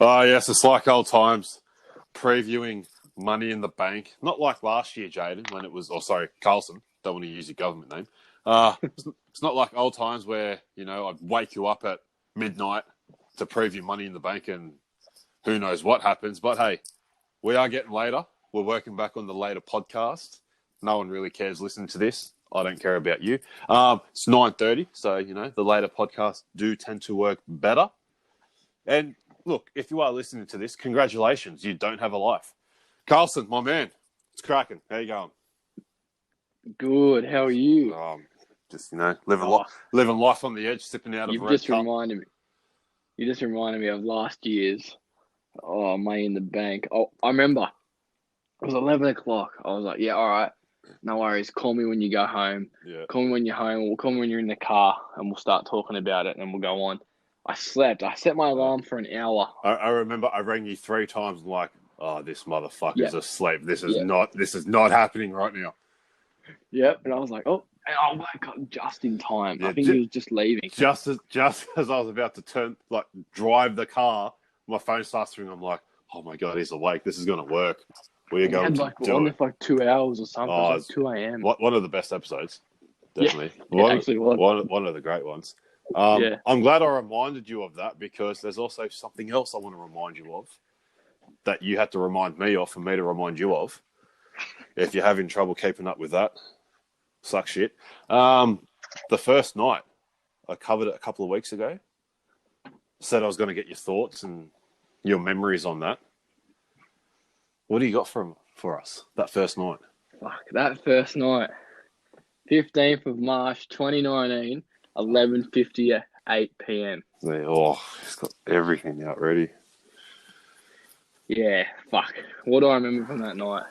Oh, yes, it's like old times. Previewing Money in the Bank. Not like last year, Jaden, when it was... Oh, sorry, Carlson. Don't want to use your government name. It's not like old times where, I'd wake you up at midnight to preview Money in the Bank and who knows what happens. But, hey, we are getting later. We're working back on the later podcast. No one really cares listening to this. I don't care about you. It's 9:30, so, the later podcasts do tend to work better. And... look, if you are listening to this, congratulations. You don't have a life. Carlson, my man, it's cracking. How you going? Good. How are you? Just, living life on the edge, sipping out of a red cup. You just reminded me of last year's Money in the Bank. Oh, I remember. It was 11 o'clock. I was like, yeah, all right. No worries. Call me when you go home. Yeah. Call me when you're home. We'll call me when you're in the car, and we'll start talking about it, and we'll go on. I slept. I set my alarm for an hour. I remember I rang you 3 times and like, oh, this motherfucker's asleep. This is not happening right now. Yep. And I was like, oh, and I woke up just in time. Yeah, I think he was just leaving. Just as I was about to drive the car, my phone starts ringing. I'm like, oh my God, he's awake. This is going to work. We are going to do it. For 2 hours or something. It was like 2 a.m. One of the best episodes. Definitely. Yeah, it actually was. One of the great ones. I'm glad I reminded you of that because there's also something else I want to remind you of that you had to remind me of for me to remind you of. If you're having trouble keeping up with that, suck shit. The first night, I covered it a couple of weeks ago. Said I was going to get your thoughts and your memories on that. What do you got for us that first night? Fuck, that first night. 15th of March, 2019. 11:58 p.m. He's got everything out ready. Yeah, fuck. What do I remember from that night?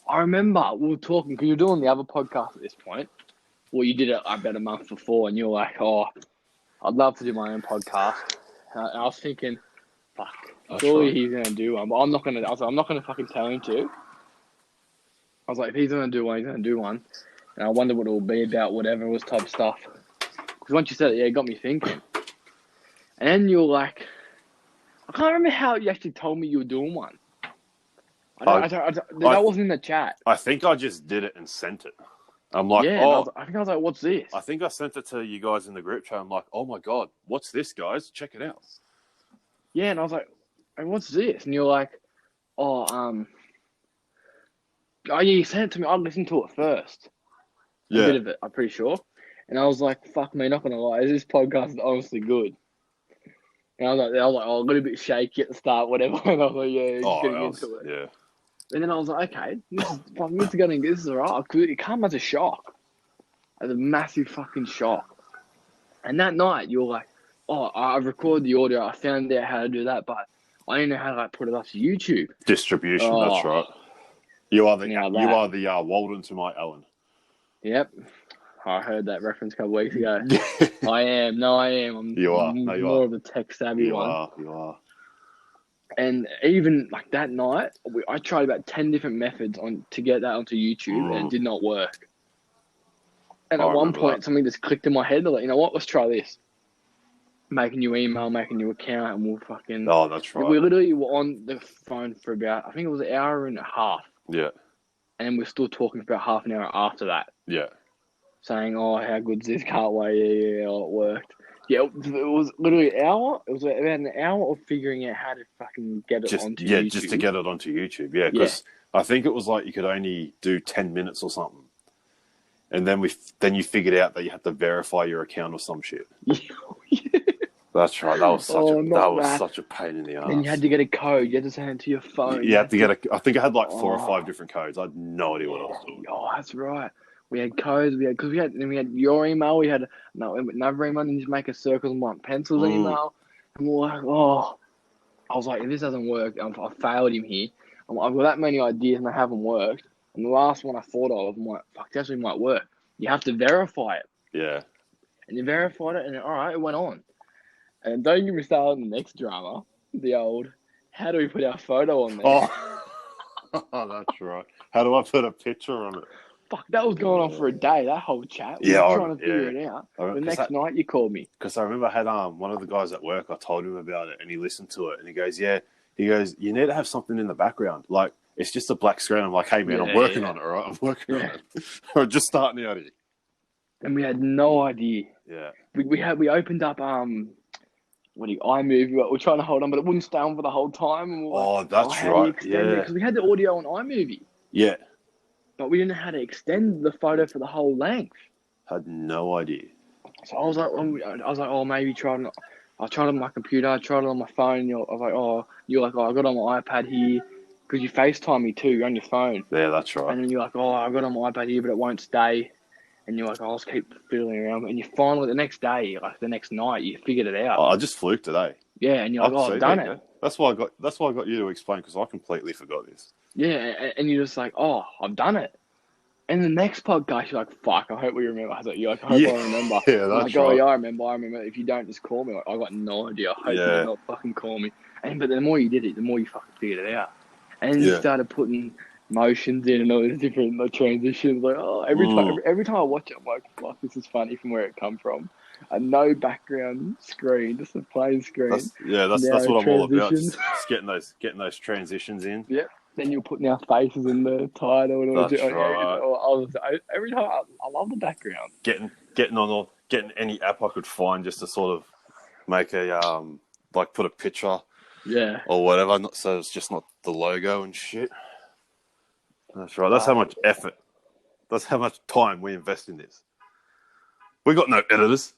I remember we were talking, because you're doing the other podcast at this point. Well, you did it about a month before, and you're like, oh, I'd love to do my own podcast. And I was thinking, fuck, surely he's going to do one, but I'm not going to. I was like, I'm not going to fucking tell him to. I was like, if he's going to do one, he's going to do one. And I wonder what it will be about, whatever it was type stuff. Because once you said it, it got me thinking. And then you're like, I can't remember how you actually told me you were doing one. That wasn't in the chat. I think I just did it and sent it. I'm like, I think I was like, what's this? I think I sent it to you guys in the group chat. I'm like, oh my God, what's this, guys? Check it out. Yeah, and I was like, hey, what's this? And you're like, yeah, you sent it to me. I listened to it first. A bit of it, I'm pretty sure. And I was like, fuck me, not going to lie. This podcast is honestly good. And I was like, a little bit shaky at the start, whatever. And I was like, yeah, just getting into it. Yeah. And then I was like, okay, this is all right. It came as a shock. As a massive fucking shock. And that night, you were like, I recorded the audio. I found out how to do that, but I didn't know how to put it up to YouTube. Distribution, that's right. You are the Walden to my Ellen. Yep. I heard that reference a couple of weeks ago. I am. You are. More of a tech savvy one. You are. And even like that night, I tried about 10 different methods to get that onto YouTube, and it did not work. And at one point, something just clicked in my head. Like, you know what? Let's try this. Make a new email, make a new account, and we'll fucking... Oh, that's right. We literally were on the phone for about, I think it was an hour and a half. Yeah. And we're still talking for about half an hour after that. Yeah. Saying, how good's this? Can't wait. Yeah, it worked. Yeah, it was literally an hour. It was about an hour of figuring out how to fucking get it onto YouTube. Yeah, just to get it onto YouTube. Yeah, because I think it was like you could only do 10 minutes or something. And then you figured out that you had to verify your account or some shit. That's right. That was such a pain in the ass. And you had to get a code. You had to send it to your phone. You had to get I think I had like 4 or 5 different codes. I had no idea what I was doing. Oh, that's right. We had codes. We had your email. We had another email. And you just make a circle and want pencils email. And we're like, I was like, if this doesn't work, I failed him here. I've got that many ideas and they haven't worked. And the last one I thought of, I'm like, fuck, this actually might work. You have to verify it. Yeah. And you verified it, and all right, it went on. And don't get me started on the next drama, the old, how do we put our photo on there? Oh, that's right. How do I put a picture on it? fuck, that was going on for a day, that whole chat. We were trying to figure it out. The next night you called me. Because I remember I had one of the guys at work, I told him about it and he listened to it and he goes, yeah. He goes, you need to have something in the background. Like, it's just a black screen. I'm like, hey, man, I'm working on it, all right? I'm working on it. I'm just starting out here. And we had no idea. Yeah. We opened up iMovie. We're trying to hold on, but it wouldn't stay on for the whole time. And that's right. Yeah. Because we had the audio on iMovie. Yeah. But we didn't know how to extend the photo for the whole length. Had no idea. So I was like, maybe try it. I tried it on my computer. I tried it on my phone. I was like, I got it on my iPad here. Because you FaceTime me too on your phone. Yeah, that's right. And then you're like, I got it on my iPad here, but it won't stay. And you're like, I'll just keep fiddling around. And you finally, the next day, like the next night, you figured it out. I just fluked today. Yeah, and you're like, I've done it. That's why I got you to explain, because I completely forgot this. Yeah, and you're just like, I've done it. And the next podcast, you're like, fuck, I hope we remember. I hope I remember. Yeah, that's right. I remember. If you don't, just call me. Like, I got no idea. I hope you not fucking call me. But the more you did it, the more you fucking figured it out. And then you started putting motions in and all these different transitions. Like, every time I watch it, I'm like, fuck, this is funny from where it come from. No background screen, just a plain screen. That's what I'm all about. Just getting those transitions in. Yep. Then you're putting our faces in the title and all. That's right. Every time I love the background. Getting any app I could find just to sort of make a like put a picture. Yeah. Or whatever, so it's just not the logo and shit. That's right. That's how much effort. That's how much time we invest in this. We got no editors.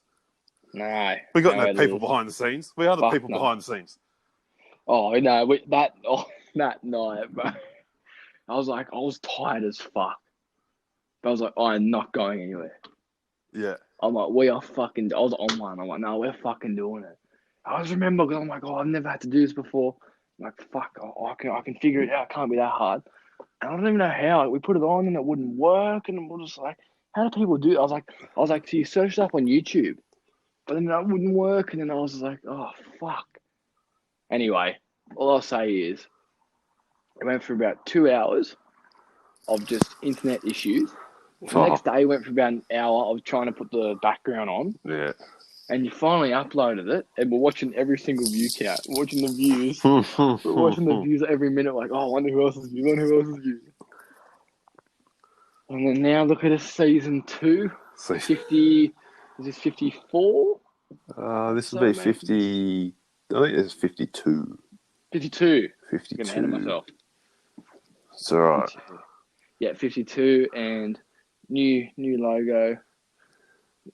No. We got no people behind the scenes. We are the people behind the scenes. Oh no! That night, bro. I was tired as fuck. But I was like, I'm not going anywhere. Yeah. I'm like, we are fucking. I was on one. I'm like, no, we're fucking doing it. I just remember because I'm like, I've never had to do this before. I'm like, fuck, I can figure it out. It can't be that hard. And I don't even know how. Like, we put it on and it wouldn't work, and we're just like, how do people do it? I was like, so you searched up on YouTube, but then that wouldn't work, and then I was just like, oh fuck. Anyway, all I'll say is, it went for about 2 hours of just internet issues. The next day went for about an hour of trying to put the background on. Yeah. And you finally uploaded it, and we're watching every single view count. We're watching the views. We're watching the views every minute, like, I wonder who else's view. And then now look at this, season 2. 50, is this 54? This will be 50, I think it's 52. 52. 52. I'm going to handle myself. It's all right. 52. Yeah, 52, and new logo.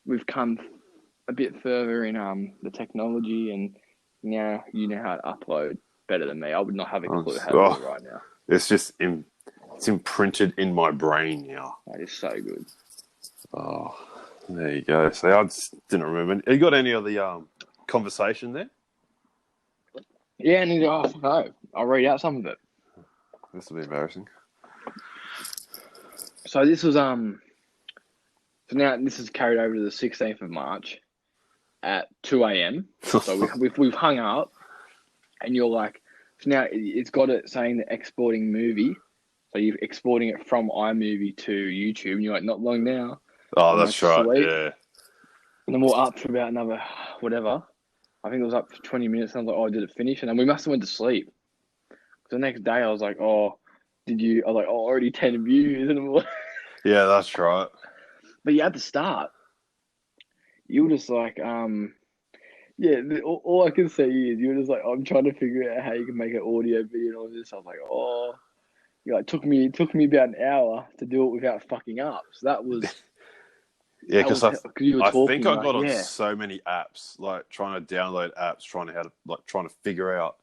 We've come a bit further in the technology, and now you know how to upload better than me. I would not have a clue how to do it right now. It's just it's imprinted in my brain now. That is so good. Oh, there you go. See, I just didn't remember. You got any of the conversation there? Yeah, and no, I'll read out some of it. This will be embarrassing. So this was so now this is carried over to the 16th of March at 2 a.m. So we've hung up, and you're like, so now it's got it saying the exporting movie. So you're exporting it from iMovie to YouTube, and you're like, not long now. Oh, that's right. Sweet. Yeah. And then we're up for about another whatever. I think it was up for 20 minutes. And I was like, did it finish? And then we must have went to sleep. So the next day I was like, did you? I was like, already 10 views. And I'm like, yeah, that's right. But at the start, you were just like, yeah, all I can say is you were just like, I'm trying to figure out how you can make an audio video and all this. I was like, it took me about an hour to do it without fucking up. So that was... Yeah, because I think I got on so many apps, like trying to download apps, trying to figure out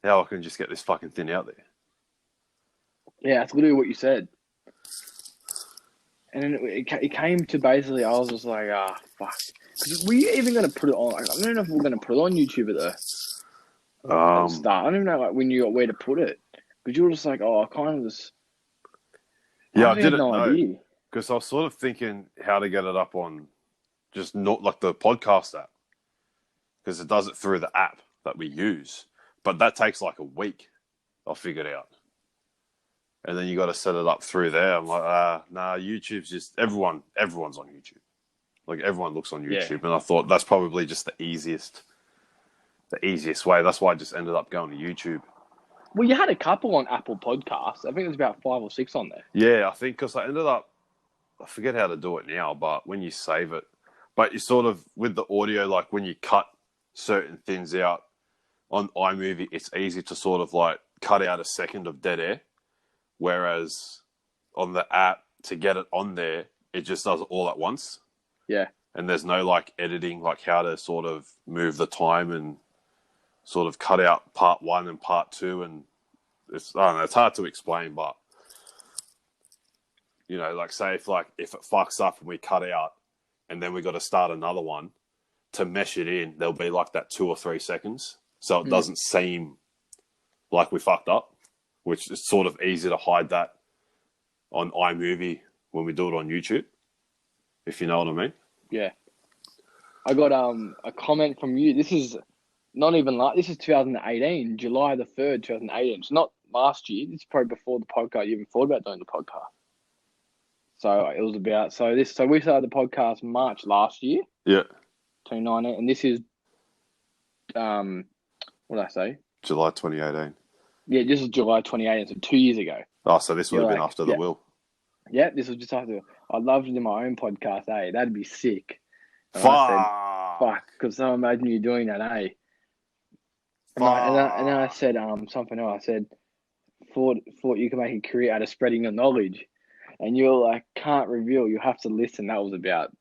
how I can just get this fucking thing out there. Yeah, that's literally what you said. And then it came to basically, I was just like, fuck. Because were you even going to put it on? Like, I don't know if we're going to put it on YouTube at the start. I don't even know when you got where to put it. Because you were just like, I kind of just... Yeah, I didn't know. Because I was sort of thinking how to get it up on just not like the podcast app. Because it does it through the app that we use. But that takes like a week, I figured out. and then you got to set it up through there. I'm like, nah, YouTube's just everyone's on YouTube. Like everyone looks on YouTube, and I thought that's probably just the easiest way. That's why I just ended up going to YouTube. Well, you had a couple on Apple Podcasts. I think there's about 5 or 6 on there. Yeah, I think because I ended up, I forget how to do it now, but when you save it, but you sort of, with the audio, like when you cut certain things out on iMovie, it's easy to sort of like cut out a second of dead air. Whereas on the app, to get it on there, it just does it all at once. Yeah. And there's no like editing, like how to sort of move the time and sort of cut out part 1 and part 2. And it's, I don't know, it's hard to explain, but you know, like say if it fucks up and we cut out and then we got to start another one to mesh it in, there'll be like that 2 or 3 seconds. So it doesn't seem like we fucked up, which is sort of easy to hide that on iMovie when we do it on YouTube, if you know what I mean. Yeah. I got a comment from you. This is not even like, this is 2018, July the 3rd, 2018. It's not last year. It's probably before the podcast. You even thought about doing the podcast. So it was about, so we started the podcast March last year. Yeah. 2019. And this is, what did I say? July 2018. Yeah, this is July 2018, so 2 years ago. Oh, so this would have been after the will. Yeah, this was just after. I'd love to do my own podcast, eh? That'd be sick. And Fuck. I said, fuck, because I imagine you doing that, eh? And then I said something else. I said, thought you could make a career out of spreading your knowledge. And you're like, can't reveal, you have to listen. That was about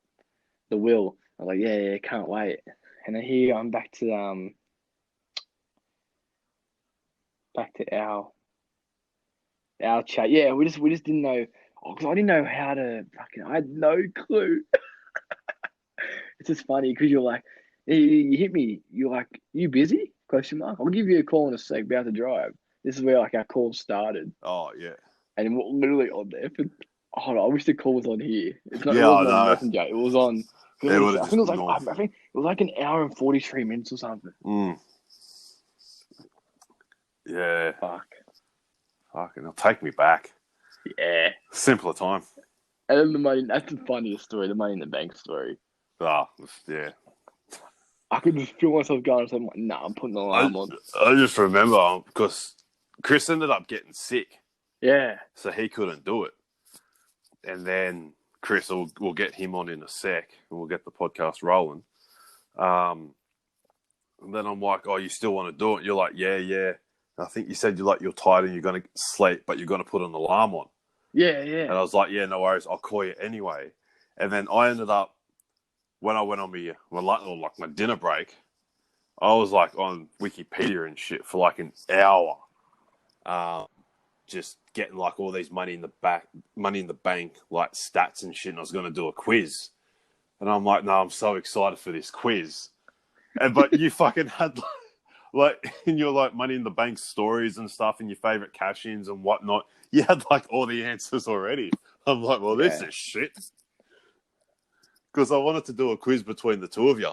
the will. I was like, yeah, can't wait. And then here I'm back to our chat. Yeah, we just didn't know, because I didn't know how to I had no clue. It's just funny because you're like, you hit me. You're like, you busy? Question mark. I'll give you a call in a sec. About to drive. This is where like our call started. Oh yeah. And we're literally on there. But, I wish the call was on here. It's not. Yeah, it wasn't I on know. Messenger. It was on. I think it was like an hour and 43 minutes or something. Yeah. Fuck. Fucking, it'll take me back. Yeah. Simpler time. And then the money. That's the funniest story. The Money in the Bank story. Ah, yeah. I could just feel myself going. So I'm like, nah, I'm putting the alarm on. I just remember because Chris ended up getting sick. Yeah. So he couldn't do it. And then Chris, we'll get him on in a sec and we'll get the podcast rolling. And then I'm like, oh, you still want to do it? You're like, yeah. And I think you said you're tired and you're going to sleep, but you're going to put an alarm on. Yeah. And I was like, yeah, no worries. I'll call you anyway. And then I ended up, when I went on my dinner break, I was like on Wikipedia and shit for like an hour. Just getting like all these money in the bank, like stats and shit. And I was going to do a quiz. And I'm like, no, I'm so excited for this quiz. But you fucking had like in your like Money in the Bank stories and stuff and your favorite cash-ins and whatnot, you had like all the answers already. I'm like, well, this is shit. Because I wanted to do a quiz between the two of you.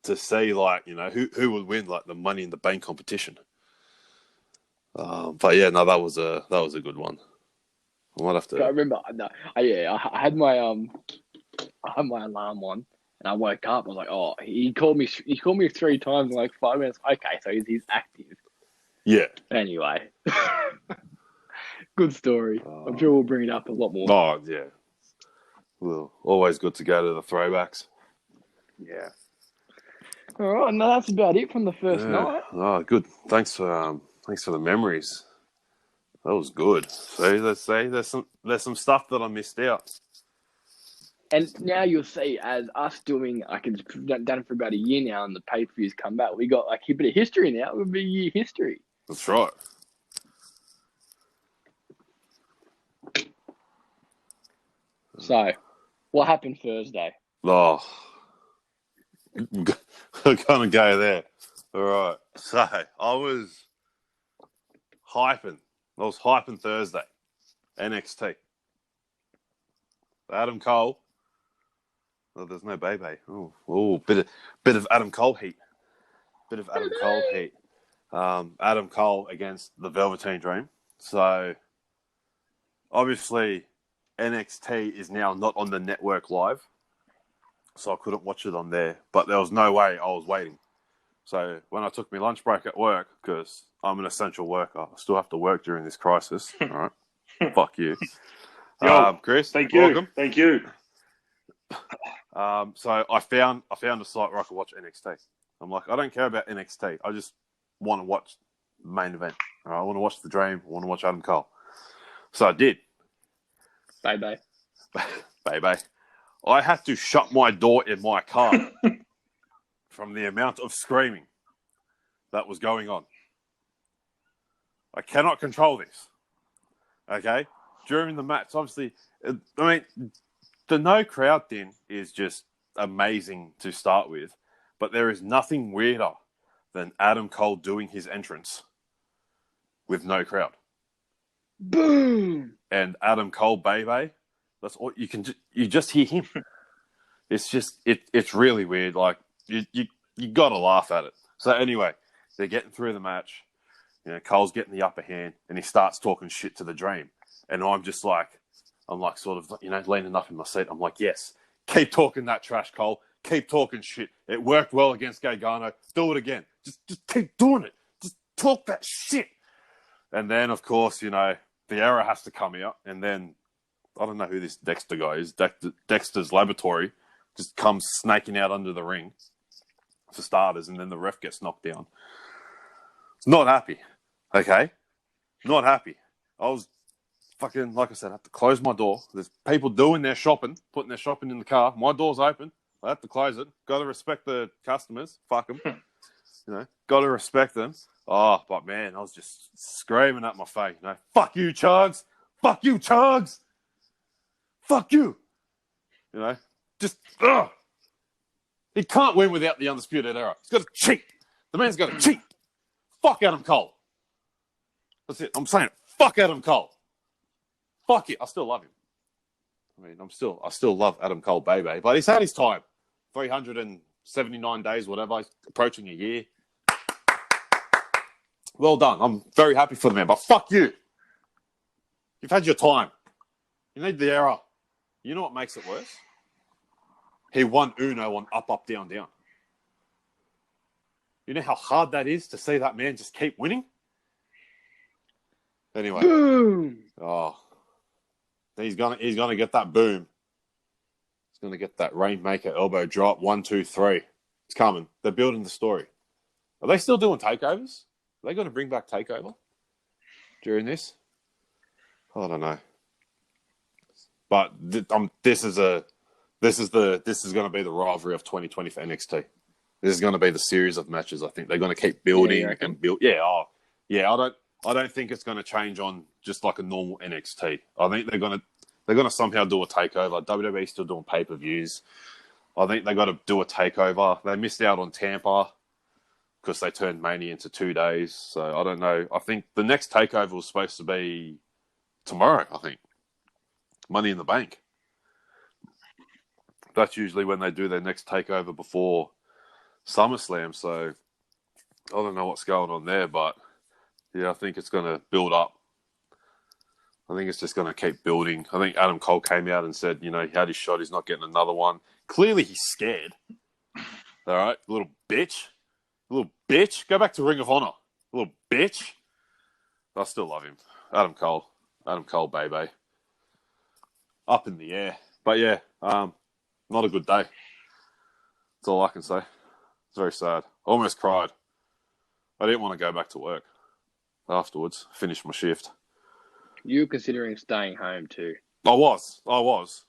To see like, you know, who would win like the Money in the Bank competition. But yeah, no, that was a good one. I might have to. I remember. No, I had my alarm on, and I woke up. I was like, oh, he called me 3 times in like 5 minutes. Okay, so he's active. Yeah. Anyway, good story. I'm sure we'll bring it up a lot more. Oh yeah. Well, always good to go to the throwbacks. Yeah. All right, no, that's about it from the first night. Oh, good. Thanks for the memories. That was good. So let's say there's some stuff that I missed out. And now you'll see, as us doing, it's done for about a year now, and the pay-per-views come back. We got like a bit of history now. It would be year history. That's right. So, what happened Thursday? Oh, I'm gonna go there. All right. So I was hyping Thursday. NXT. Adam Cole. Oh, there's no Bebe. Oh, bit of Adam Cole heat. Adam Cole against the Velveteen Dream. So, obviously, NXT is now not on the network live, so I couldn't watch it on there. But there was no way I was waiting. So, when I took my lunch break at work, because I'm an essential worker, I still have to work during this crisis. All right, fuck you, Chris. Thank you. Welcome. Thank you. So I found a site where I could watch NXT. I'm like, I don't care about NXT. I just want to watch the main event. All right, I want to watch the Dream. I want to watch Adam Cole. So I did. Bye. Baby. I had to shut my door in my car from the amount of screaming that was going on. I cannot control this. Okay? During the match, obviously, I mean, the no crowd thing is just amazing to start with, but there is nothing weirder than Adam Cole doing his entrance with no crowd. Boom! And Adam Cole, baby, that's all you can. You just hear him. It's just it's really weird. Like you gotta laugh at it. So anyway, they're getting through the match. You know, Cole's getting the upper hand, and he starts talking shit to the Dream, and I'm like sort of, you know, leaning up in my seat. I'm like, yes, keep talking that trash, Cole. Keep talking shit. It worked well against Gargano. Do it again. Just keep doing it. Just talk that shit. And then, of course, you know, the error has to come out. And then, I don't know who this Dexter guy is. Dexter's Laboratory just comes snaking out under the ring for starters. And then the ref gets knocked down. Not happy. Okay? Not happy. I was fucking, like I said, I have to close my door. There's people doing their shopping, putting their shopping in the car. My door's open. I have to close it. Got to respect the customers. Fuck them. You know, got to respect them. Oh, but man, I was just screaming at my face. You know, fuck you, Chugs. Fuck you, Chugs. Fuck you. You know, just, ugh. He can't win without the Undisputed Era. He's got to cheat. The man's got to cheat. Fuck Adam Cole. That's it. I'm saying it. Fuck Adam Cole. Fuck it. I still love him. I mean, I still love Adam Cole, baby. But he's had his time. 379 days, whatever. He's approaching a year. Well done. I'm very happy for the man. But fuck you. You've had your time. You need the era. You know what makes it worse? He won Uno on up, up, down, down. You know how hard that is to see that man just keep winning? Anyway. Boom! Oh. He's gonna get that boom. He's gonna get that Rainmaker elbow drop. 1, 2, 3. It's coming. They're building the story. Are they still doing takeovers? Are they going to bring back takeover during this? I don't know. But this is going to be the rivalry of 2020 for NXT. This is going to be the series of matches. I think they're going to keep building and build. Yeah, I don't think it's going to change on just like a normal NXT. I think they're going to somehow do a takeover. WWE still doing pay-per-views. I think they got to do a takeover. They missed out on Tampa because they turned Mania into 2 days. So I don't know. I think the next takeover was supposed to be tomorrow. I think Money in the Bank. That's usually when they do their next takeover before SummerSlam. So I don't know what's going on there, but yeah, I think it's going to build up. I think it's just going to keep building. I think Adam Cole came out and said, you know, he had his shot. He's not getting another one. Clearly, he's scared. All right, little bitch. Little bitch. Go back to Ring of Honor. Little bitch. I still love him. Adam Cole. Adam Cole, baby. Up in the air. But yeah, not a good day. That's all I can say. It's very sad. I almost cried. I didn't want to go back to work afterwards. Finish my shift. You were considering staying home too. I was.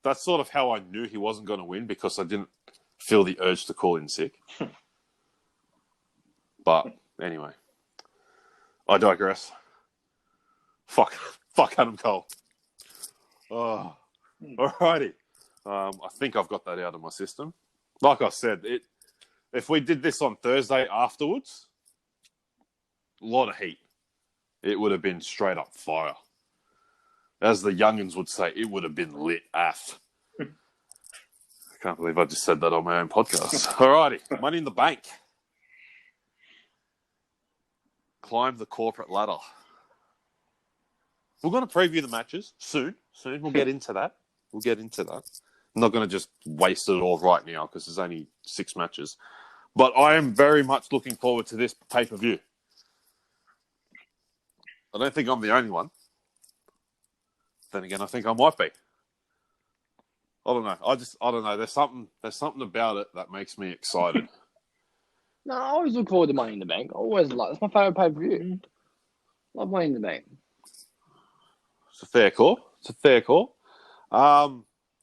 That's sort of how I knew he wasn't going to win because I didn't feel the urge to call in sick. But anyway, I digress. Fuck Adam Cole. Oh, alrighty. I think I've got that out of my system. Like I said, if we did this on Thursday afterwards, a lot of heat. It would have been straight up fire. As the youngins would say, it would have been lit af. I can't believe I just said that on my own podcast. Alrighty, Money in the Bank. climb the corporate ladder. We're going to preview the matches soon. We'll get into that. I'm not going to just waste it all right now because there's only 6 matches. But I am very much looking forward to this pay-per-view. I don't think I'm the only one. Then again, I think I might be. I don't know. I don't know. There's something about it that makes me excited. No, I always look forward to Money in the Bank. That's my favourite pay-per-view. Love Money in the Bank. It's a fair call.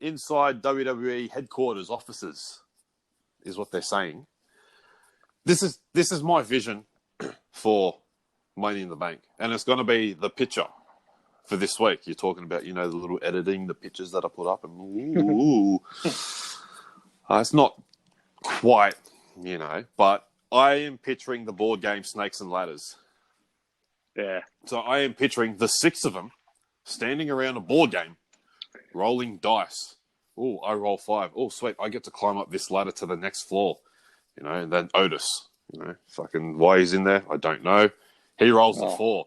Inside WWE headquarters offices is what they're saying. This is my vision for Money in the Bank, and it's going to be the picture for this week. You're talking about, the little editing, the pictures that I put up, and it's not quite, but I am picturing the board game Snakes and Ladders. Yeah. So I am picturing the 6 of them standing around a board game, rolling dice. Oh, I roll 5. Oh, sweet. I get to climb up this ladder to the next floor. And then Otis, fucking why he's in there, I don't know. He rolls a 4.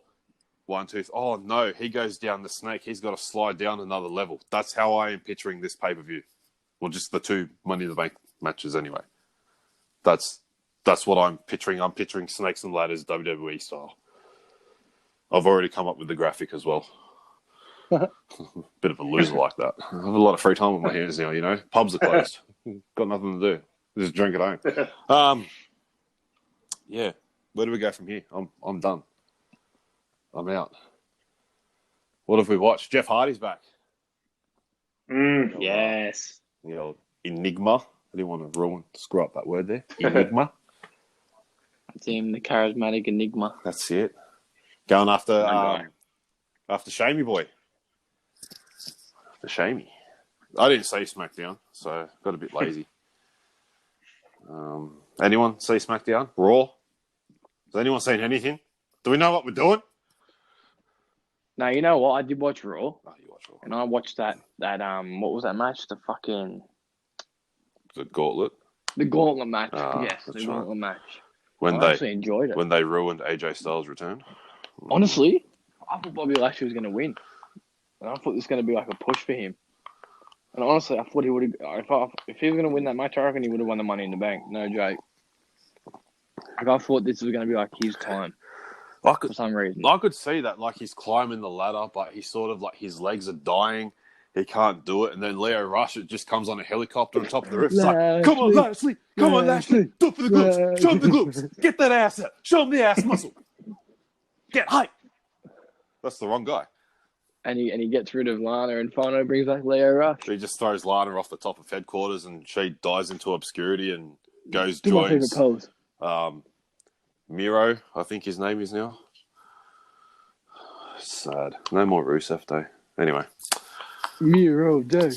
1, 2. Oh, no. He goes down the snake. He's got to slide down another level. That's how I am picturing this pay-per-view. Well, just the 2 Money in the Bank matches anyway. That's what I'm picturing. I'm picturing Snakes and Ladders WWE style. I've already come up with the graphic as well. Bit of a loser like that. I have a lot of free time on my hands now, Pubs are closed. Got nothing to do. Just drink at home. Yeah. Where do we go from here? I'm done. I'm out. What have we watched? Jeff Hardy's back. Yes. The old Enigma. I didn't want to screw up that word there. Enigma. It's him, the charismatic Enigma. That's it. Going after Shamey boy. After Shamey. I didn't see SmackDown, so got a bit lazy. Anyone see SmackDown? Raw? Has anyone seen anything? Do we know what we're doing? No, you know what? I did watch Raw. Oh, you watch Raw. And I watched that what was that match? The Gauntlet? The Gauntlet match. Ah, yes, the Gauntlet match. I actually enjoyed it. When they ruined AJ Styles' return. Honestly, I thought Bobby Lashley was going to win. And I thought this was going to be like a push for him. And honestly, I thought he would have... If he was going to win that match, I reckon he would have won the Money in the Bank. No joke. Like, I thought this was going to be like his time. For some reason. I could see that. Like, he's climbing the ladder, but he's sort of like his legs are dying. He can't do it. And then Leo Rush just comes on a helicopter on top of the roof. It's like, come on, Lashley. Come on, Lashley. Do it for the glutes. Show him the glutes. Get that ass out. Show him the ass muscle. Get hype. That's the wrong guy. And he gets rid of Lana and finally brings back Leo Rush. He just throws Lana off the top of headquarters and she dies into obscurity and joins my favorite pose. Miro, I think his name is now. Sad. No more Rusev though. Anyway. Miro Day.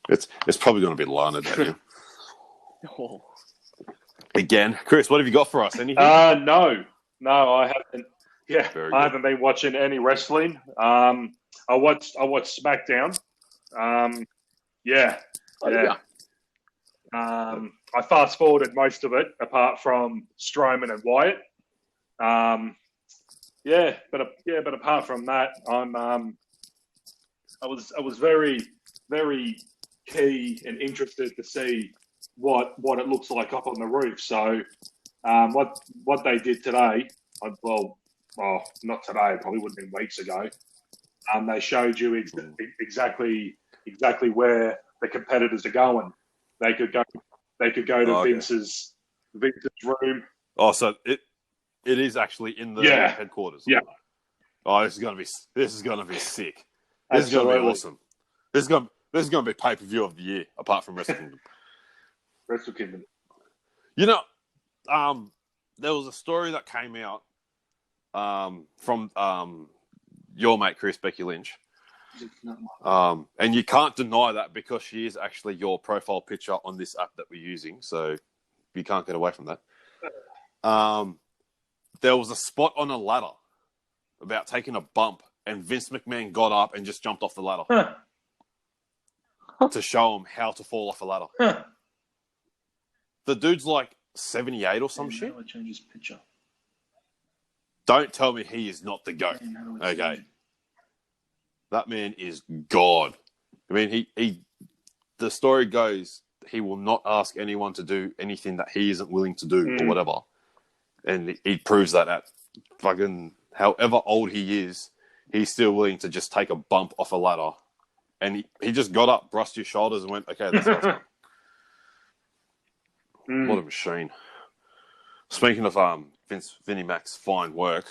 It's probably going to be Lana Day. Oh. Again, Chris, what have you got for us? Anything? No, I haven't. Yeah, I haven't been watching any wrestling. I watched SmackDown. Yeah. I fast forwarded most of it, apart from Strowman and Wyatt. But apart from that, I was very, very key and interested to see what it looks like up on the roof. So, what they did today, not today, probably would have been weeks ago. They showed you exactly where the competitors are going. They could go to Vince's room. Oh, so it is actually in the headquarters. Yeah. Oh, this is gonna be sick. This is gonna be awesome. This is gonna be pay-per-view of the year, apart from Wrestle Kingdom. Wrestle Kingdom. There was a story that came out from your mate Chris, Becky Lynch. And you can't deny that because she is actually your profile picture on this app that we're using, so you can't get away from that. There was a spot on a ladder about taking a bump, and Vince McMahon got up and just jumped off the ladder to show him how to fall off a ladder. The dude's like 78 or some shit. I change his picture. don't tell me he is not the GOAT. Okay. That man is God. I mean, the story goes, he will not ask anyone to do anything that he isn't willing to do or whatever. And he proves that at fucking however old he is, he's still willing to just take a bump off a ladder. And he just got up, brushed his shoulders and went, okay, that's how it's done. What a machine. Speaking of Vinnie Mac's fine work,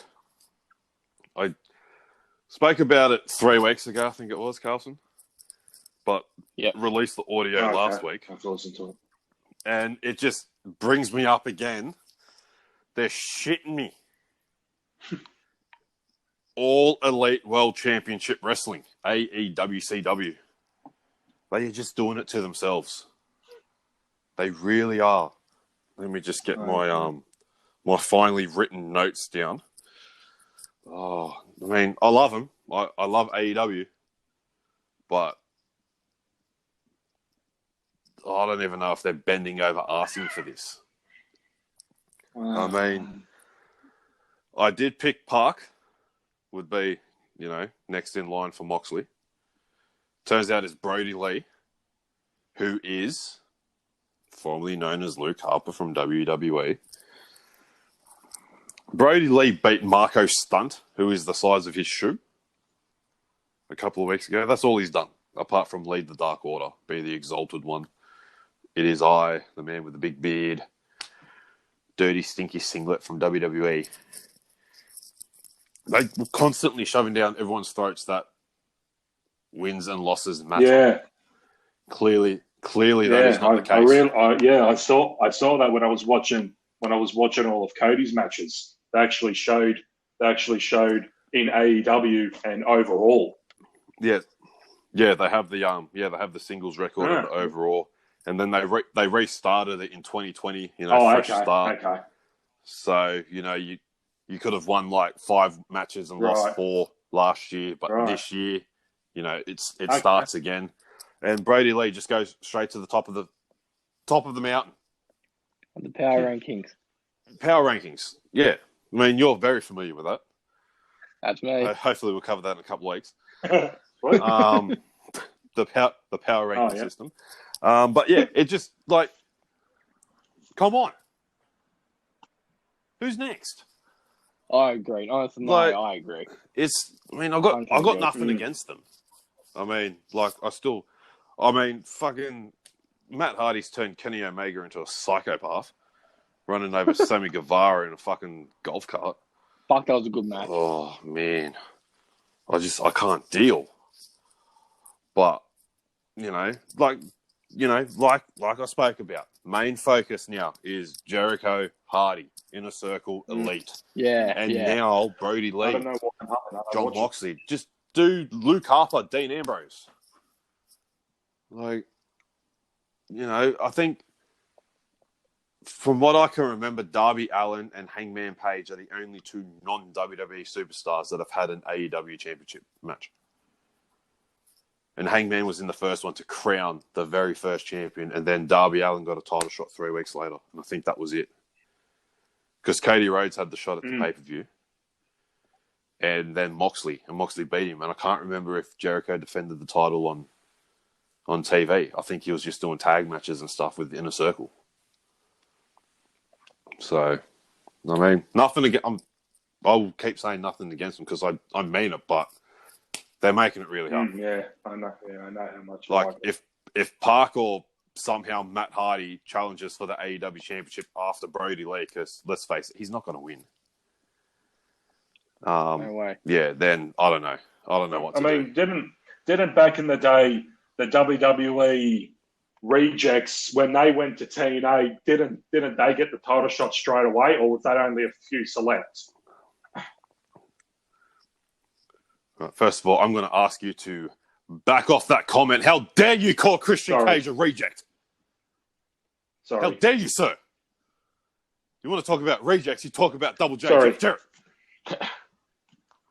I spoke about it 3 weeks ago, I think it was, Carlson. But released the audio last week. I've listened to it. And it just brings me up again. They're shitting me. All Elite World Championship Wrestling, AEWCW. They are just doing it to themselves. They really are. Let me just get my finely written notes down. Oh, I mean, I love them. I love AEW, but I don't even know if they're bending over asking for this. I mean, I did pick Park would be, next in line for Moxley. Turns out it's Brody Lee, who is formerly known as Luke Harper from WWE. Brody Lee beat Marco Stunt, who is the size of his shoe, a couple of weeks ago. That's all he's done, apart from lead the Dark Order, be the exalted one. It is I, the man with the big beard, dirty, stinky singlet from WWE. They were constantly shoving down everyone's throats that wins and losses matter. Yeah. Clearly that is not the case. I saw that when I was watching all of Cody's matches. They actually showed in AEW and overall. Yeah, they have the singles record and the overall, and then they restarted it in 2020. Fresh start. Okay. So you could have won like 5 matches and lost 4 last year, but this year, it starts again, and Brody Lee just goes straight to the top of the mountain. The power rankings. Power rankings, yeah. I mean, you're very familiar with that. That's me. Hopefully, we'll cover that in a couple of weeks. The power ranking system. But yeah, it just come on. Who's next? I agree. Honestly, I agree. I've got nothing against them. I mean, fucking Matt Hardy's turned Kenny Omega into a psychopath, running over Sammy Guevara in a fucking golf cart. Fuck, that was a good match. Oh man, I can't deal. But like I spoke about, main focus now is Jericho, Hardy, Inner Circle, Elite. Yeah, and now Brody Lee, I don't know what can happen. John Moxley. Just do Luke Harper, Dean Ambrose. I think from what I can remember, Darby Allin and Hangman Page are the only 2 non-WWE superstars that have had an AEW championship match. And Hangman was in the first one to crown the very first champion, and then Darby Allin got a title shot 3 weeks later, and I think that was it. Because Cody Rhodes had the shot at the pay-per-view, and then Moxley beat him, and I can't remember if Jericho defended the title on TV. I think he was just doing tag matches and stuff with the Inner Circle. So, I mean, nothing against. I'll keep saying nothing against them because I mean it, but they're making it really hard. I know. Yeah, I know how much. If Park or somehow Matt Hardy challenges for the AEW Championship after Brody Lee, because let's face it, he's not going to win. No way. Yeah, then I don't know. I don't know what to do. I mean, didn't back in the day the WWE rejects, when they went to TNA, didn't they get the title shot straight away, or was that only a few selects? First of all, I'm going to ask you to back off that comment. How dare you call Christian Cage a reject? Sorry. How dare you, sir? You want to talk about rejects, you talk about Double J. Sorry. Jeff Jarrett.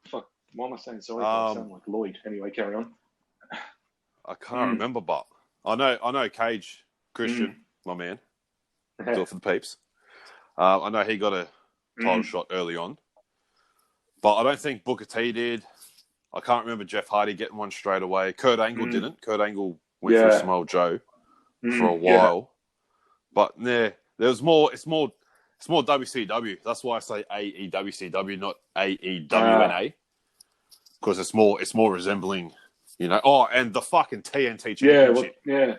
Fuck, why am I saying sorry? I sound like Lloyd. Anyway, carry on. I can't remember, but I know Cage, Christian, my man. Do it for the peeps. I know he got a title shot early on. But I don't think Booker T did. I can't remember Jeff Hardy getting one straight away. Kurt Angle didn't. Kurt Angle went through Samoa Joe for a while. But there was more. It's more WCW. That's why I say AEWCW, not AEWNA, because it's more resembling, Oh, and the fucking TNT Championship. Yeah.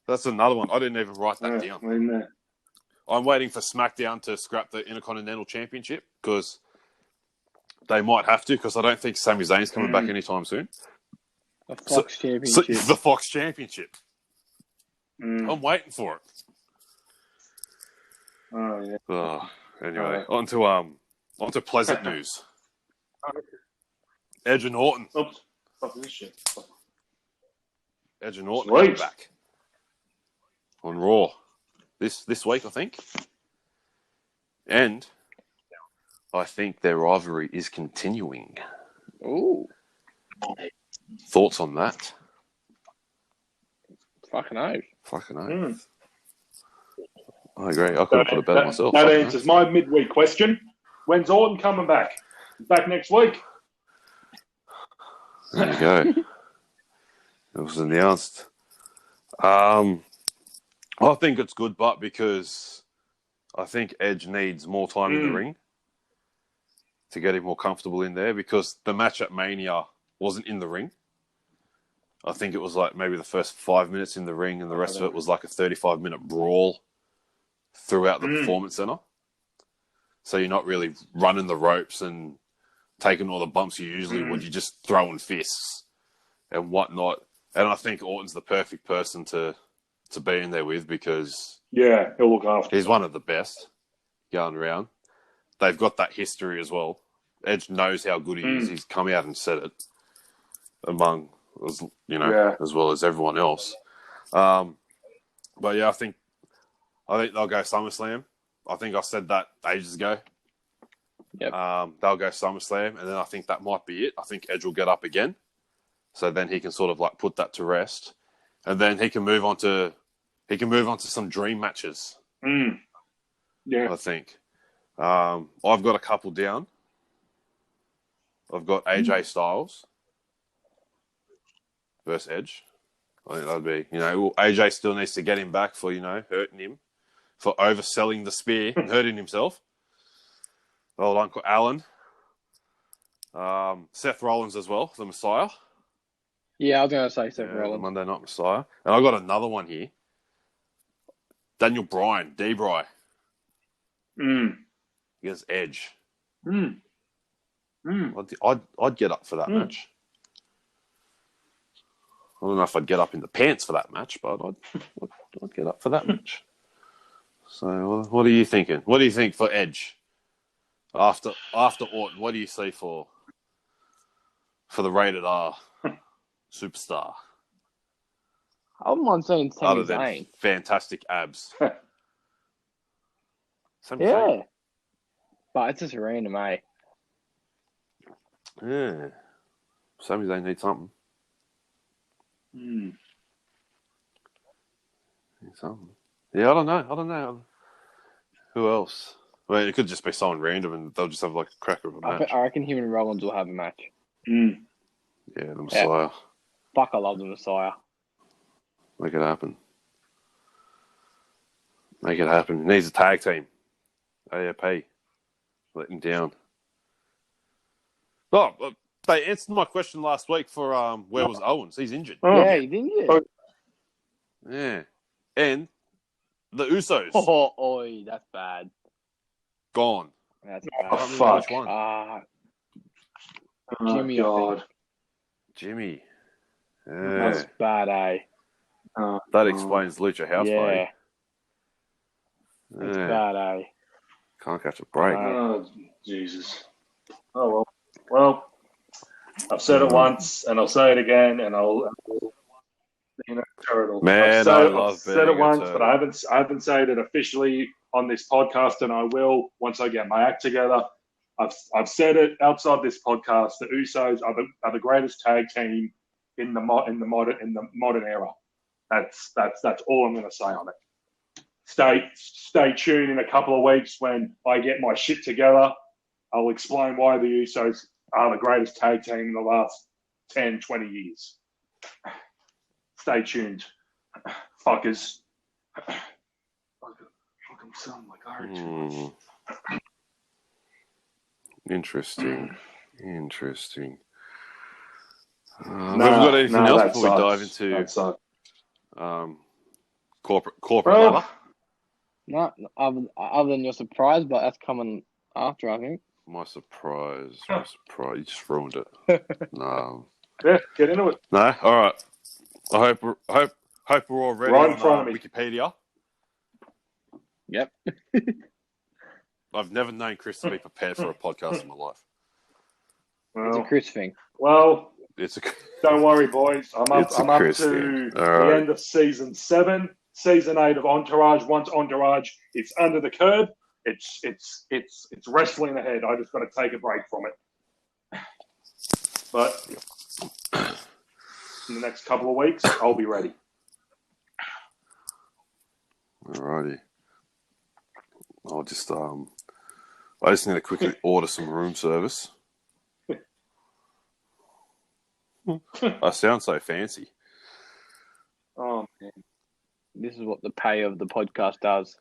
That's another one. I didn't even write that down. I'm waiting for SmackDown to scrap the Intercontinental Championship because they might have to, because I don't think Sami Zayn's coming back anytime soon. The Fox Championship. The Fox Championship. I'm waiting for it. Oh, yeah. Anyway, on to pleasant news. Edge and Orton. Oops. Fuck this shit. Edge and Orton coming back on Raw this week, I think. And I think their rivalry is continuing. Ooh. Thoughts on that? Fucking oath. I agree. I could have put it better myself. That answers my midweek question. When's Orton coming back? Back next week. There you go. It was announced. I think it's good, but because I think Edge needs more time in the ring to get him more comfortable in there, because the match at Mania wasn't in the ring. I think it was like maybe the first 5 minutes in the ring, and the rest of it was like a 35-minute brawl throughout the Performance Center. So you're not really running the ropes and taking all the bumps you usually would. You're just throwing fists and whatnot. And I think Orton's the perfect person to be in there with, because he'll look after. He's one of the best going around. They've got that history as well. Edge knows how good he is. He's come out and said it among, as well as everyone else. But yeah, I think they'll go SummerSlam. I think I said that ages ago. Yep. They'll go SummerSlam, and then I think that might be it. I think Edge will get up again, so then he can sort of like put that to rest, and then he can move on to some dream matches. Yeah, I think. I've got a couple down. I've got AJ Styles versus Edge. I think that'd be, AJ still needs to get him back for, hurting him, for overselling the spear and hurting himself. Old Uncle Alan. Seth Rollins as well, the Messiah. Yeah, I was going to say Seth The Rollins. Monday Night Messiah. And I've got another one here. Daniel Bryan, D-Bry. Against Edge. I'd get up for that match. I don't know if I'd get up in the pants for that match, but I'd get up for that match. So, what are you thinking? What do you think for Edge after Orton? What do you see for the rated R superstar? I wouldn't mind seeing Sami Other than Zayn. fantastic abs. Sami Yeah. Zayn. But it's just random, eh? Yeah. Sami Zayn needs something. Yeah, I don't know. Who else? I mean, it could just be someone random, and they'll just have like a cracker of a match. I reckon him and Rollins will have a match. Yeah, the Messiah. Fuck, I love the Messiah. Make it happen. Make it happen. He needs a tag team. AAP. Let him down. Oh, they answered my question last week for where was Owens? He's injured. Yeah, he didn't you? Yeah. And the Usos. Oh, that's bad. Gone. That's Oh, bad. fuck. Which one? Jimmy, I think. Jimmy. That's bad, eh? That explains Lucha House Party. It's bad, eh? Can't catch a break. Oh, Jesus. Oh, well, I've said it once, and I'll say it again, and I'll turtle. Man, I've said it once, but I haven't said it officially on this podcast, and I will once I get my act together. I've said it outside this podcast. The Usos are the greatest tag team in the modern era. That's all I'm going to say on it. Stay tuned in a couple of weeks when I get my shit together, I'll explain why the Usos are the greatest tag team in the last 10, 20 years. Stay tuned, fuckers. Fucking sound like orange. Interesting. We haven't got anything No, else that before we dive sucks. into That sucks. corporate Well, ladder? No, other than your surprise, but that's coming after, I think. My surprise. You just ruined it. No. yeah, get into it. No? All right. I hope we're all ready Right in front on of me. Wikipedia. Yep. I've never known Chris to be prepared for a podcast in my life. It's a Well, Chris thing. well, It's a don't worry, boys. I'm up Chris to thing. the All right. end of season 7, season 8 of Entourage. Once Entourage, it's under the curb. It's wrestling ahead. I just got to take a break from it. But in the next couple of weeks, I'll be ready. Alrighty. I just need to quickly order some room service. I sound so fancy. Oh, man. This is what the pay of the podcast does.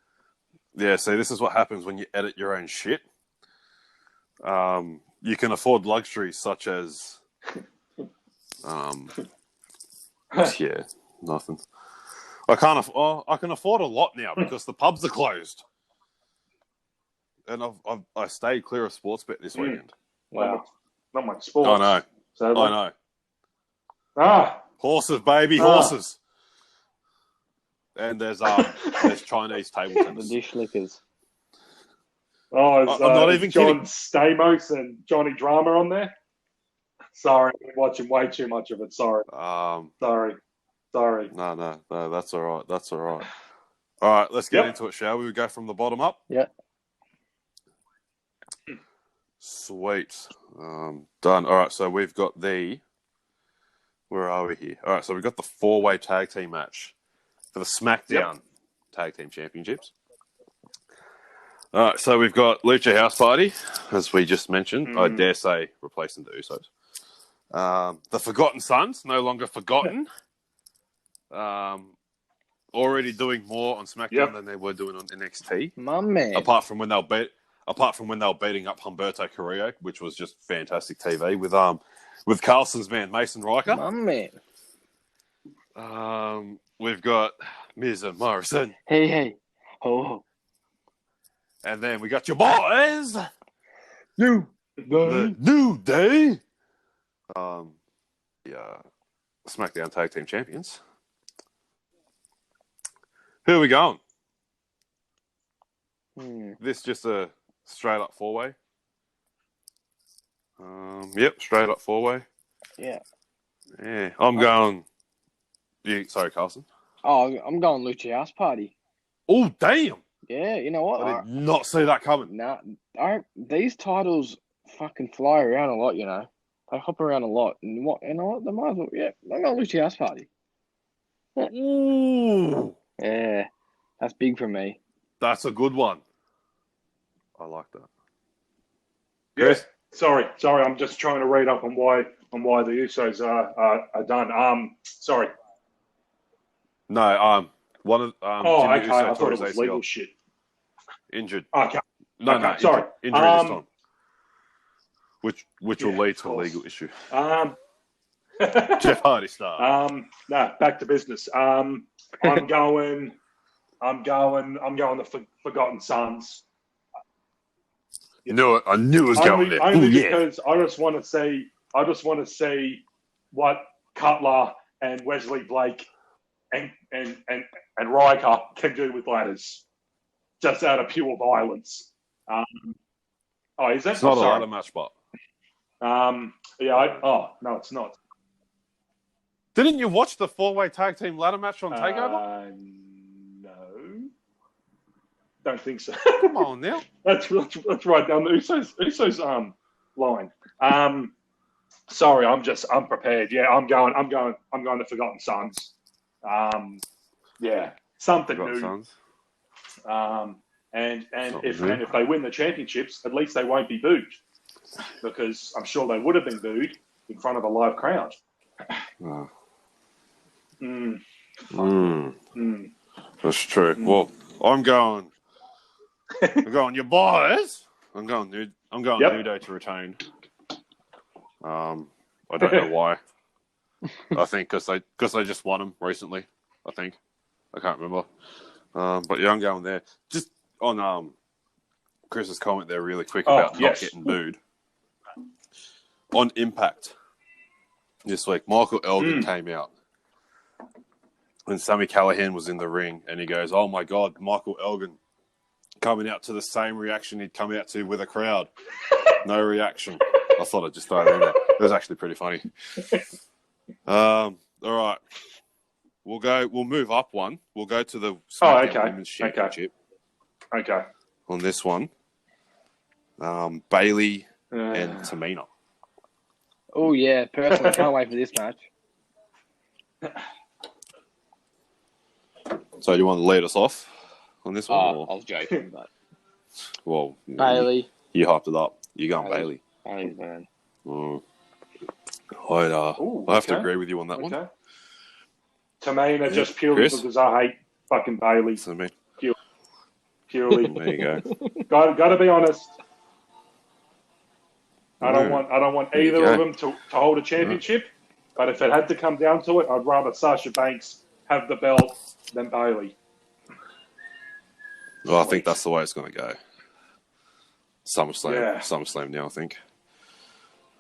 Yeah, see, this is what happens when you edit your own shit. You can afford luxuries such as, yeah, nothing. I can afford a lot now because the pubs are closed, and I stayed clear of sports bet this weekend. Wow. Not much sports. I know. Sadly. I know. Ah, Horses, baby, horses. And there's Chinese table The tennis. dish lickers. oh, I'm not even John kidding. Stamos and Johnny Drama on there. Sorry, I'm watching way too much of it. Sorry. Sorry. No, that's all right. That's all right. All right, let's get Yep. into it, shall we? We go from the bottom up. Yeah. Sweet. Done. All right, so we've got where are we here? All right, so we've got the 4-way tag team match for the SmackDown Tag Team Championships. All right, so we've got Lucha House Party, as we just mentioned. I dare say replacing the Usos. The Forgotten Sons, no longer forgotten. Already doing more on SmackDown than they were doing on NXT. My man. Apart from when they were beating up Humberto Carrillo, which was just fantastic TV with Carlson's man Mason Riker. My man. We've got Miz and Morrison, Hey. Oh. and then we got your boys, You. the New Day, SmackDown Tag Team Champions. Who are we going? This just a straight up 4-way. Yep, straight up 4-way. Yeah. Yeah, I'm going. Sorry, Carlson. Oh, I'm going Lucha House Party. Oh, damn! Yeah, you know what? I did not see that coming. Nah, these titles fucking fly around a lot, you know. They hop around a lot. And you know what? They might as well, I'm going Lucha House Party. Ooh, Yeah, that's big for me. that's a good one. I like that. Yes. Sorry. I'm just trying to read up on why the Usos are done. Sorry. No, one of Jimmy okay. Uso I thought tore it his was ACL. legal shit. Injured. Okay. No, Okay, no. sorry. Injury this time. Which will lead to a legal issue. Jeff Hardy style. No, back to business. I'm going the Forgotten Sons. You knew it. I knew it was going there. Only Ooh, yeah. because I just want to see what Cutler and Wesley Blake and Riker can do with ladders, just out of pure violence. Is that? It's not a sorry. ladder match, but no, it's not. didn't you watch the 4-way tag team ladder match on Takeover? No, don't think so. Come on now. That's right down the Usos line. Sorry, I'm prepared. Yeah, I'm going to Forgotten Sons. Yeah, something Forgotten new. Sons. And Oh, if really? and if they win the championships, at least they won't be booed, because I'm sure they would have been booed in front of a live crowd. Oh. Mm. That's true. Well, I'm going your boys. I'm going Nudo to retain. I don't know why. I think because they just won them recently. I think I can't remember. But yeah, I'm going there. Just on Chris's comment there, really quick about not getting booed. On Impact this week, Michael Elgin came out, and Sammy Callahan was in the ring, and he goes, "Oh my God, Michael Elgin coming out to the same reaction he'd come out to with a crowd. No reaction." I thought I'd just throw it in there. It was actually pretty funny. All right. We'll move up one. We'll go to the SmackDown Women's Championship. Okay. On this one, Bailey and Tamina. Oh, yeah. Personally, can't wait for this match. So do you want to lead us off on this one? I was joking, but... Well, Bailey. You hyped it up. You're going Bailey. Bailey's man. I have to agree with you on that one. Tamina just purely because I hate fucking Bailey. So me. Purely. There you go. Got to be honest. I don't want either of them to hold a championship. But if it had to come down to it, I'd rather Sasha Banks have the belt than Bailey. Well, I think that's the way it's going to go. SummerSlam now, I think.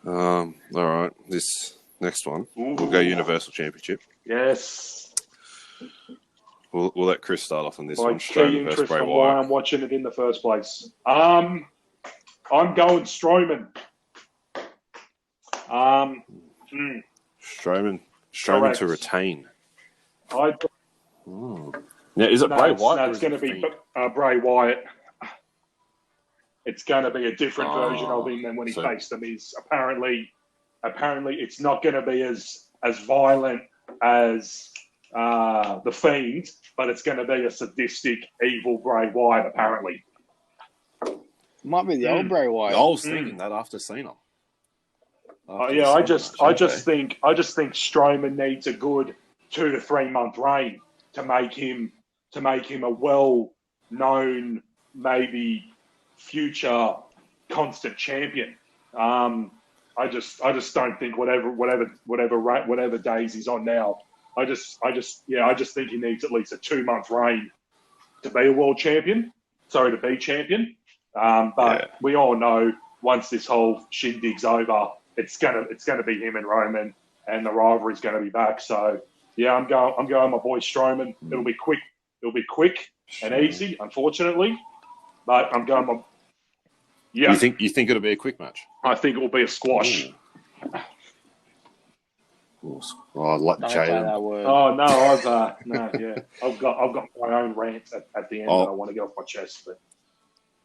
All right, this next one, we'll go Universal Championship. Yes. We'll let Chris start off on this My one. key interest from why I'm watching it in the first place. I'm going Strowman. Strowman Correct. to retain. Now, is it Bray Wyatt? No, it's going to be Bray Wyatt. It's going to be a different version of him than when he faced The Miz. Apparently, it's not going to be as violent as The Fiend, but it's going to be a sadistic, evil Bray Wyatt, apparently. Might be the old Bray Wyatt. I was thinking that after seeing him. I just think Strowman needs a good 2 to 3 month reign to make him a well-known, maybe future constant champion. I just don't think whatever days he's on now. I just think he needs at least a 2 month reign to be a world champion. Sorry, to be champion. But we all know once this whole shindig's over, it's gonna be him and Roman, and the rivalry's gonna be back. So yeah, I'm going my boy Strowman. It'll be quick and easy, unfortunately. But I'm going my... Yeah. You think it'll be a quick match? I think it will be a squash. I'd like to change. Oh no, I've got my own rant at the end that I want to get off my chest. But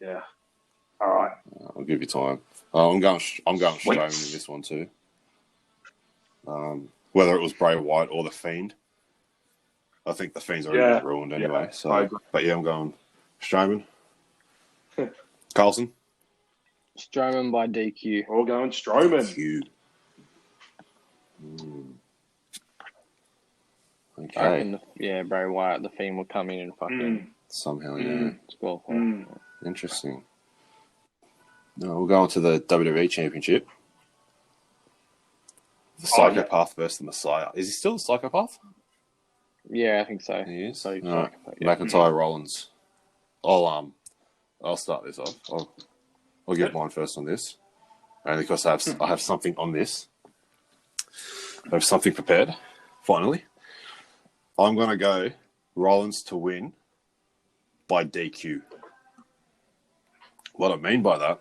yeah, all right. I'll give you time. I'm going Strowman in this one too. Whether it was Bray Wyatt or the Fiend, I think the Fiend's already been ruined anyway. But yeah, I'm going Strowman. Carlson? Strowman by DQ. We're all going Strowman. I Okay. reckon, Bray Wyatt, the Fiend will come in and fucking... Somehow, score. Interesting. No, we'll go on to the WWE Championship. The Psychopath versus the Messiah. Is he still a Psychopath? Yeah, I think so. He is? So McIntyre, Rollins. I'll start this off. I'll give mine first on this. Only because I have something on this. I have something prepared, finally. I'm going to go Rollins to win by DQ. What I mean by that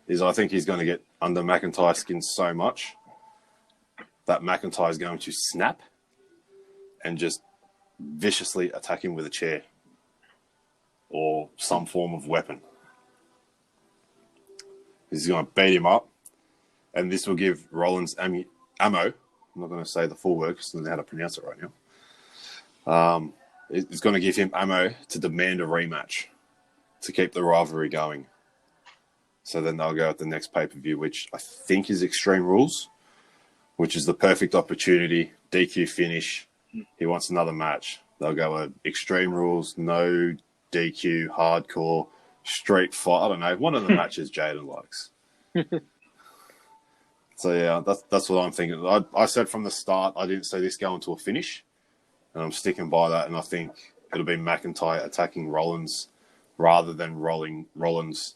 is I think he's going to get under McIntyre's skin so much that McIntyre is going to snap and just viciously attack him with a chair or some form of weapon. He's going to beat him up, and this will give Rollins ammo. I'm not going to say the full word because I don't know how to pronounce it right now. It's going to give him ammo to demand a rematch to keep the rivalry going. So then they'll go at the next pay-per-view, which I think is Extreme Rules, which is the perfect opportunity. DQ finish. He wants another match. They'll go at Extreme Rules, no DQ, hardcore, street fight. I don't know. One of the matches Jaden likes. So, yeah, that's what I'm thinking. I said from the start I didn't see this going to a finish, and I'm sticking by that, and I think it'll be McIntyre attacking Rollins rather than Rollins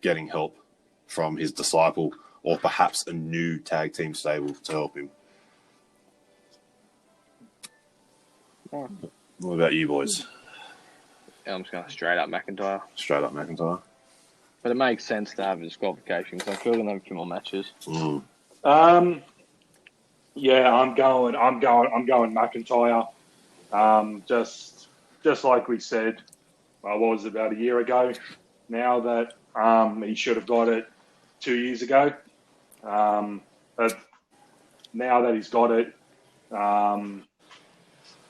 getting help from his disciple or perhaps a new tag team stable to help him. What about you boys? Yeah, I'm just going straight up McIntyre. Straight up McIntyre. But it makes sense to have a disqualification because I feel they're going to have a few more matches. Yeah, I'm going McIntyre. Just like we said, what was it, about a year ago now that he should have got it 2 years ago. But now that he's got it,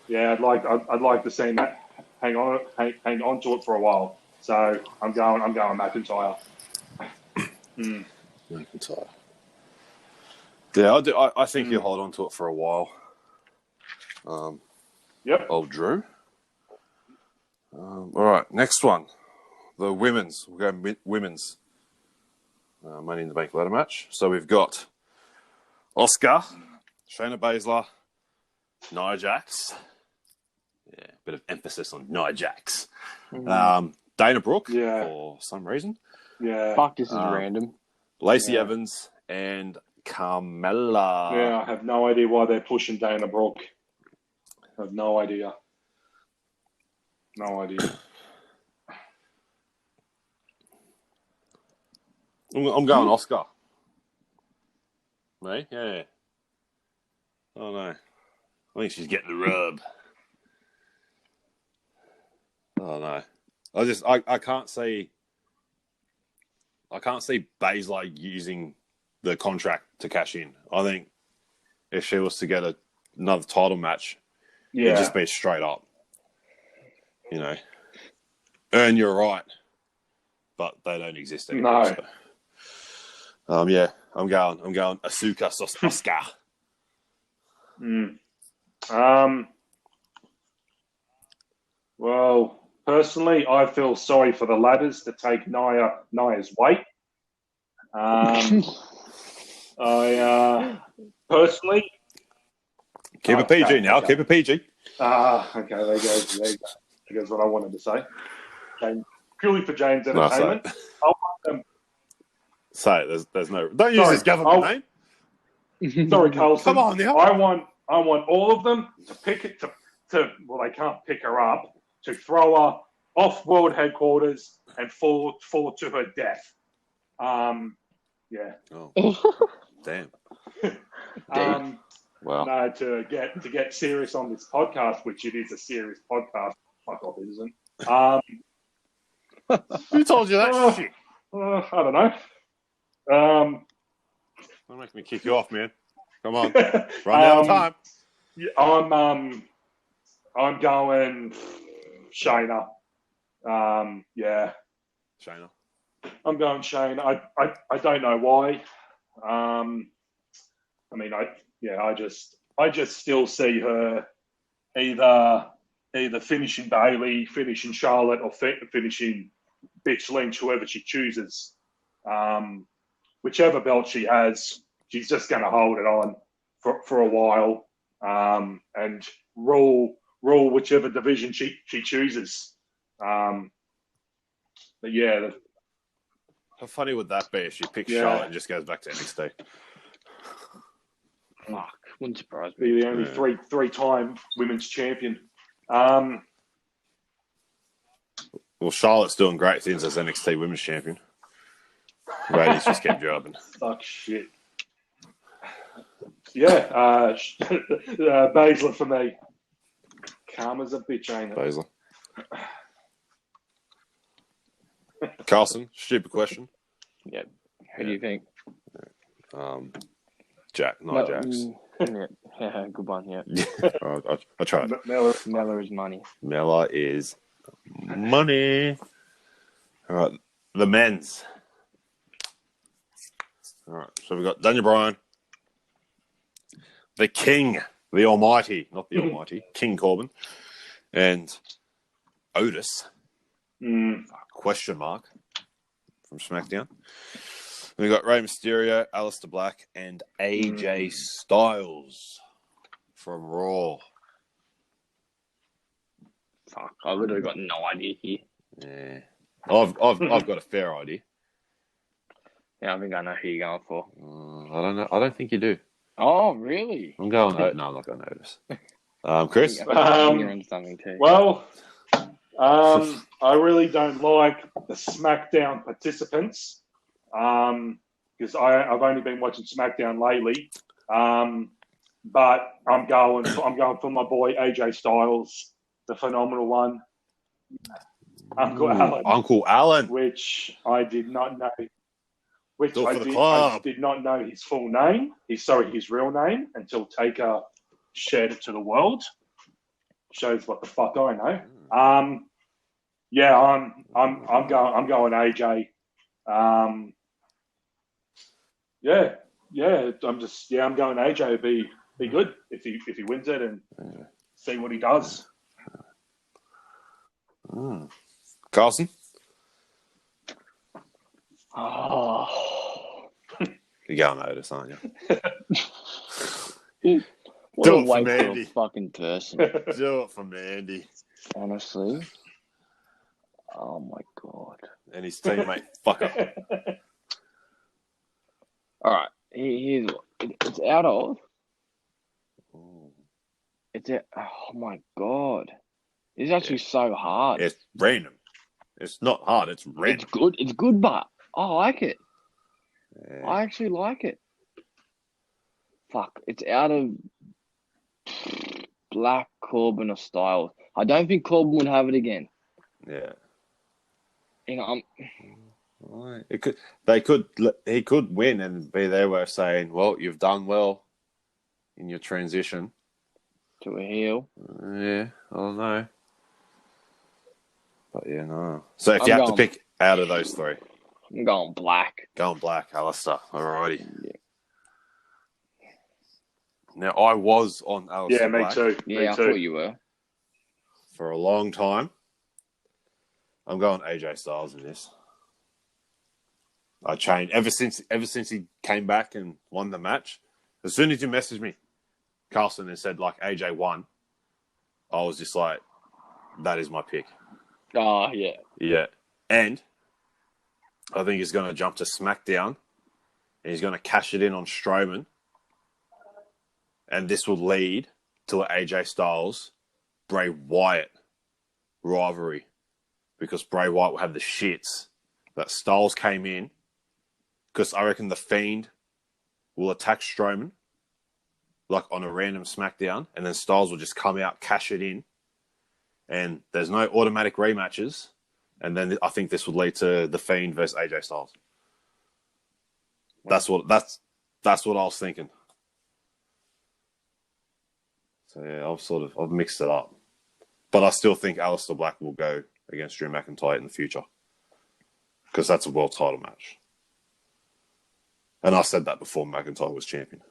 yeah, I'd like to see that hang on to it for a while. So I'm going McIntyre. McIntyre. Yeah, I do. I think he'll hold on to it for a while. Yep. Old Drew. All right, next one. The women's. We'll go women's Money in the Bank ladder match. So we've got Oscar, Shayna Baszler, Nia Jax. Yeah, bit of emphasis on Nia Jax. Dana Brooke, for some reason. Yeah. Fuck, this is random. Lacey Evans and Carmella. Yeah, I have no idea why they're pushing Dana Brooke. I have no idea. No idea. I'm going Oscar. Me? Yeah. Oh, no. I think she's getting the rub. Oh, no. I can't see Baszler using the contract to cash in. I think if she was to get another title match, it'd just be straight up. You know, earn your right, but they don't exist anymore. No. So. Yeah, I'm going Asuka Oscar. Well, personally, I feel sorry for the ladders to take Nia's weight. I personally keep it PG now. Okay. Keep it PG. Okay, there you go. That's what I wanted to say. Purely for James' entertainment. I want them. Say it. There's no. Don't use this government name. Sorry, Carlson. Come on now. I want all of them to pick it to. Well, they can't pick her up. To throw her off world headquarters and fall to her death. Yeah. Oh. Damn. Wow. No, to get serious on this podcast, which it is a serious podcast. Fuck off, it isn't. Who told you that shit? I don't know. Don't make me kick you off, man. Come on, run out of time. Yeah, I'm going Shayna. Yeah. Shayna. I'm going Shayna. I don't know why. I mean, I just still see her either finishing Bailey, finishing Charlotte, or finishing Bitch Lynch, whoever she chooses. Whichever belt she has, she's just going to hold it on for a while and rule whichever division she chooses. But yeah. How funny would that be if she picks Charlotte and just goes back to NXT? Fuck, wouldn't surprise me. Be the only three-time women's champion. Well, Charlotte's doing great things as NXT women's champion. Ratings just kept dropping. Fuck shit. Yeah, Baszler for me. Karma's a bitch, ain't it? Baszler. Carlson, stupid question. Yeah. Who do you think? Jax. Yeah, good one, yeah. I tried. Mella is money. Mella is money. All right, the men's. All right, so we've got Daniel Bryan, the King, the Almighty, not the Almighty, King Corbin, and Otis, question mark, from SmackDown. We've got Rey Mysterio, Aleister Black, and AJ Styles from Raw. Fuck, I literally got no idea here. Yeah, I've got a fair idea. Yeah, I think I know who you're going for. I don't know. I don't think you do. Oh, really? I'm going. No, I'm not going to Otis. Chris. I think you're into something too. Well, I really don't like the SmackDown participants because I've only been watching SmackDown lately. But I'm going for my boy AJ Styles, the phenomenal one, Uncle Alan, which I did not know. Which I did not know his full name. His real name until Taker shared it to the world. Shows what the fuck I know. I'm going AJ. I'm going AJ. It'd be good if he wins it and see what he does. Carlson. Oh. You're going Otis, aren't you? What Do a it for waste of Mandy. a fucking person. Do it for Mandy. Honestly. Oh my god. And his teammate, fuck up. Alright, here's what. It's out of. Oh my god. It's actually so hard. It's random. It's not hard, it's random. It's good, but I like it. Yeah. I actually like it. Fuck, it's out of Black, Corbin, or Styles. I don't think Corbin would have it again. Yeah. You know, he could win and be their way of saying, well, you've done well in your transition to a heel. Yeah, I don't know. But yeah, no. So if you have to pick out of those three, I'm going Black. Going Black, Aleister. Alrighty. Yeah. Now I was on Aleister. Yeah, me Black too. Yeah, I thought you were. For a long time. I'm going AJ Styles in this. I changed ever since he came back and won the match. As soon as you messaged me, Carlson, and said like AJ won, I was just like, that is my pick. Oh yeah. Yeah. And I think he's going to jump to SmackDown and he's going to cash it in on Strowman. And this will lead to an AJ Styles, Bray Wyatt rivalry. Because Bray Wyatt will have the shits that Styles came in. Because I reckon The Fiend will attack Strowman, like on a random SmackDown. And then Styles will just come out, cash it in. And there's no automatic rematches. And then I think this would lead to The Fiend versus AJ Styles. That's what I was thinking. So yeah, I've mixed it up. But I still think Aleister Black will go against Drew McIntyre in the future. Because that's a world title match. And I said that before McIntyre was champion.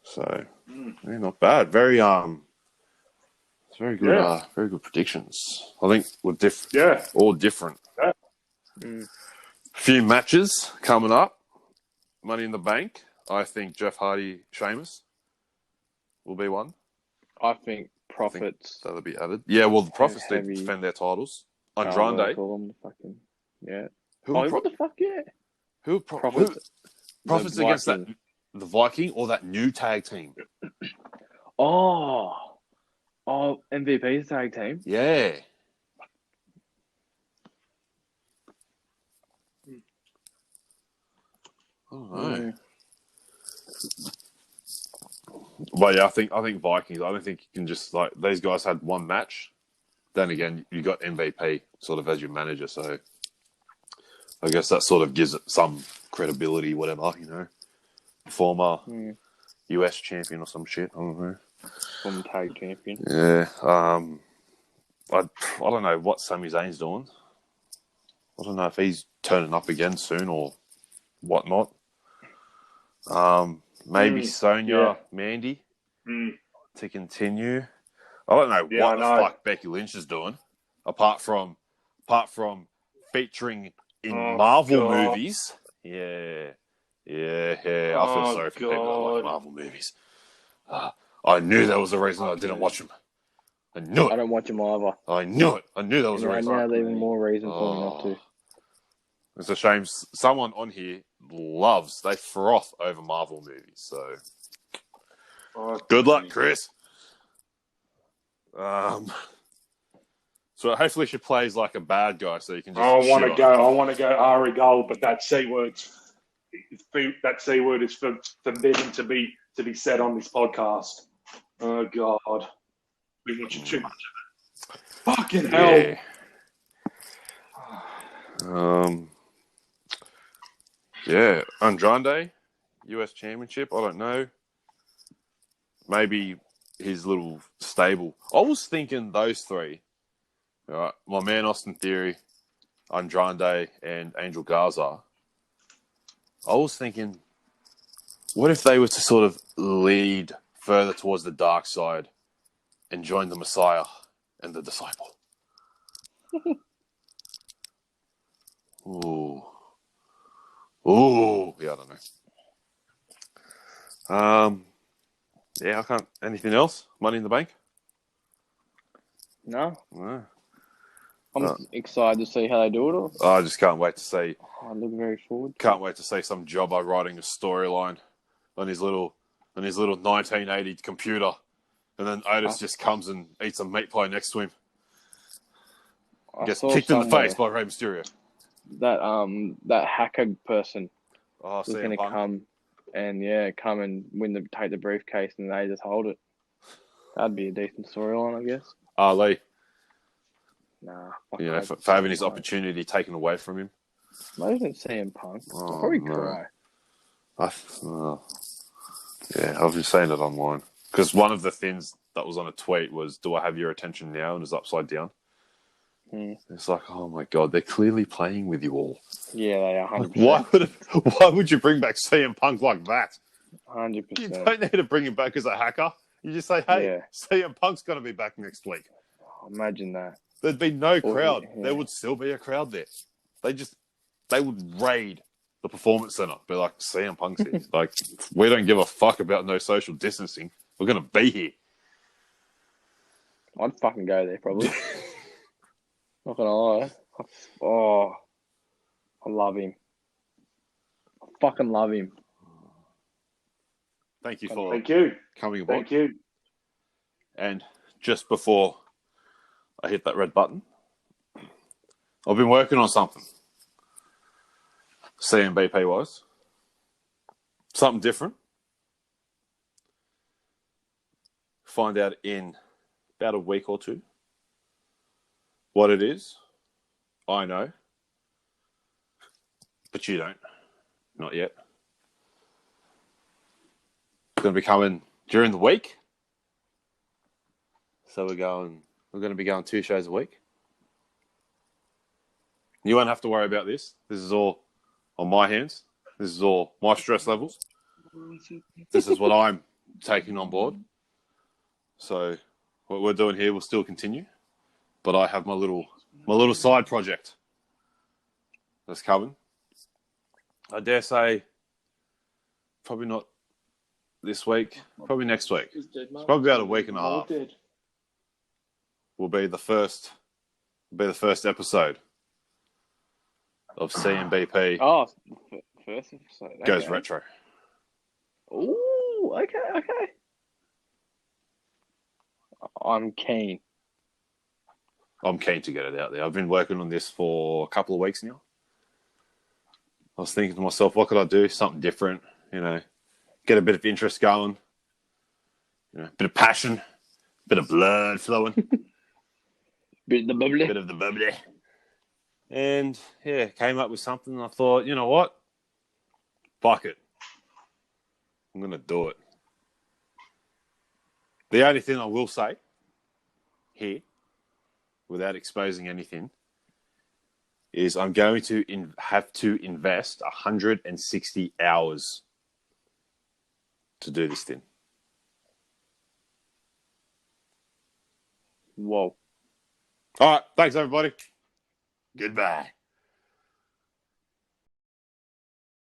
So yeah, not bad. Very it's very good. Yeah. Very good predictions. I think we're all different. Yeah. Few matches coming up. Money in the Bank. I think Jeff Hardy, Sheamus will be one. I think Profits. That'll be added. Yeah, well, the Profits did defend their titles. Andrade. Yeah. What the fuck? Yeah. Who Profits against the Viking or that new tag team? Oh, MVP's tag team. Yeah. Oh, But yeah, I think Vikings. I don't think you can just like these guys had one match. Then again, you got MVP sort of as your manager, so I guess that sort of gives it some credibility, whatever, you know. Former US champion or some shit. I don't know. Former tag champion. Yeah. I don't know what Sami Zayn's doing. I don't know if he's turning up again soon or whatnot. Maybe Sonia Mandy to continue. I don't know what the fuck Becky Lynch is doing, apart from featuring in Marvel movies. Yeah. I feel sorry for people that like Marvel movies. I knew there was a reason I didn't watch them. I knew it. I don't watch them either. I knew it. I knew there was a reason. Now there's even more reason for me not to. It's a shame. Someone on here they froth over Marvel movies. So, good luck, Chris. So hopefully she plays like a bad guy, so you can just. I want to go Ari Gold, but that C word is forbidden to be said on this podcast. Oh God, we watching too much of it. Fucking hell. Yeah, Andrade, US Championship. I don't know. Maybe his little stable. I was thinking those three. Right, my man Austin Theory, Andrade, and Angel Garza. I was thinking, what if they were to sort of lead further towards the dark side and join the Messiah and the Disciple? Ooh, yeah, I don't know. Yeah, I can't. Anything else? Money in the Bank? No. I'm excited to see how they do it all. I just can't wait to see. I look very forward. Can't wait to see some jobber writing a storyline on his little 1980 computer, and then Otis just comes and eats a meat pie next to him. Gets kicked in the face by Rey Mysterio. That hacker person was going to come and take the briefcase, and they just hold it. That'd be a decent storyline, I guess. Ali. Nah. For having his opportunity taken away from him. Imagine CM Punk. I'll probably cry. Yeah, I've been saying it online. Because one of the things that was on a tweet was, "Do I have your attention now?" and it's upside down. It's like, oh my God, they're clearly playing with you all. Yeah, they are 100%. Why would you bring back CM Punk like that? 100%. You don't need to bring him back as a hacker. You just say, hey, CM Punk's going to be back next week. Oh, imagine that. There'd be no crowd. Yeah. There would still be a crowd there. They would raid the Performance Center. Be like, CM Punk's here. Like, we don't give a fuck about no social distancing. We're going to be here. I'd fucking go there, probably. Not gonna lie. I love him. I fucking love him. Thank you for coming aboard. Thank you. And just before I hit that red button, I've been working on something. CNBP wise. Something different. Find out in about a week or two what it is. I know. But you don't. Not yet. It's going to be coming during the week. So we're going to be going 2 shows a week. You won't have to worry about this. This is all on my hands. This is all my stress levels. This is what I'm taking on board. So what we're doing here will still continue. But I have my little side project that's coming. I dare say probably not this week, probably next week. It's probably about a week and a half. Will be the first episode of CNBP. Oh, first episode. Okay. Goes retro. Ooh, okay. I'm keen. I'm keen to get it out there. I've been working on this for a couple of weeks now. I was thinking to myself, what could I do? Something different, get a bit of interest going, a bit of passion, a bit of blood flowing. Bit of the bubbly. And, came up with something. And I thought, you know what? Fuck it. I'm going to do it. The only thing I will say here, without exposing anything, is I'm going to have to invest 160 hours to do this thing. Whoa. All right. Thanks, everybody. Goodbye.